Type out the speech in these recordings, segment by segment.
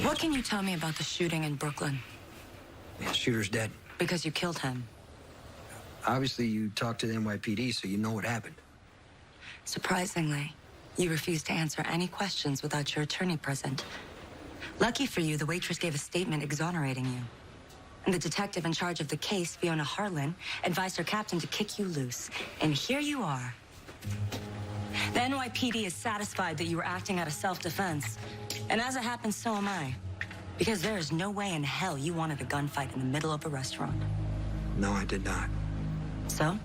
What can you tell me about the shooting in Brooklyn? Yeah, shooter's dead. Because you killed him. Obviously, you talked to the NYPD, so you know what happened. Surprisingly, you refused to answer any questions without your attorney present. Lucky for you, the waitress gave a statement exonerating you. And the detective in charge of the case, Fiona Harlan, advised her captain to kick you loose. And here you are. The NYPD is satisfied that you were acting out of self-defense. And as it happens, so am I. Because there is no way in hell you wanted a gunfight in the middle of a restaurant. No, I did not. So?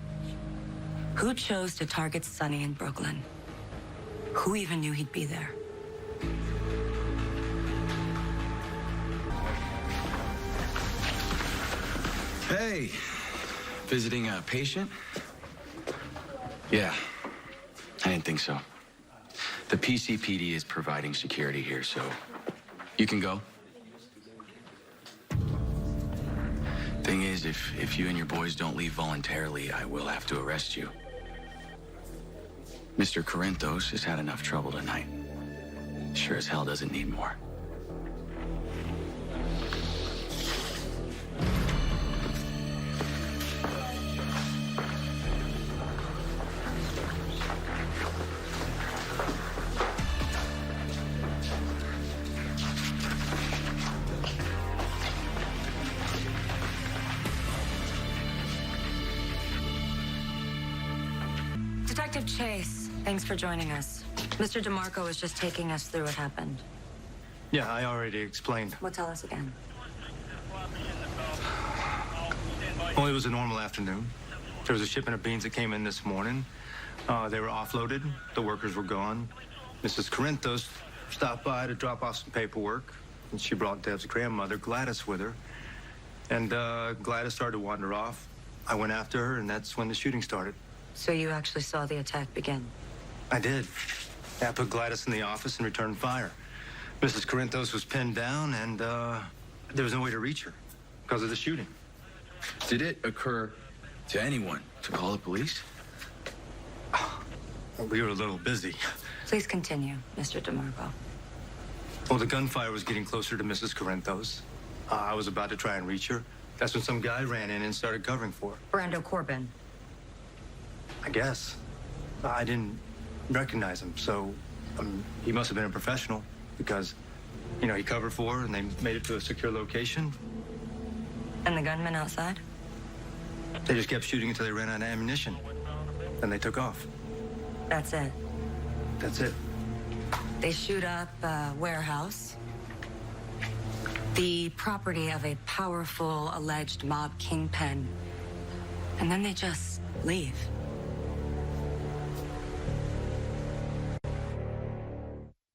Who chose to target Sonny in Brooklyn? Who even knew he'd be there? Hey, visiting a patient? Yeah, I didn't think so. The PCPD is providing security here, so you can go. Thing is, if you and your boys don't leave voluntarily, I will have to arrest you. Mr. Corinthos has had enough trouble tonight. Sure as hell doesn't need more. Detective Chase, thanks for joining us. Mr. DeMarco was just taking us through what happened. Yeah, I already explained. Well, tell us again. Well, it was a normal afternoon. There was a shipment of beans that came in this morning. They were offloaded. The workers were gone. Mrs. Corinthos stopped by to drop off some paperwork, and she brought Deb's grandmother, Gladys, with her. And Gladys started to wander off. I went after her, and that's when the shooting started. So you actually saw the attack begin? I did. I put Gladys in the office and returned fire. Mrs. Corinthos was pinned down, and there was no way to reach her because of the shooting. Did it occur to anyone to call the police? Well, we were a little busy. Please continue, Mr. DeMarco. Well, the gunfire was getting closer to Mrs. Corinthos. I was about to try and reach her. That's when some guy ran in and started covering for her. Brando Corbin. I guess. I didn't recognize him, so he must have been a professional because, you know, he covered for her and they made it to a secure location. And the gunman outside? They just kept shooting until they ran out of ammunition. Then they took off. That's it. That's it. They shoot up a warehouse, the property of a powerful alleged mob kingpin, and then they just leave.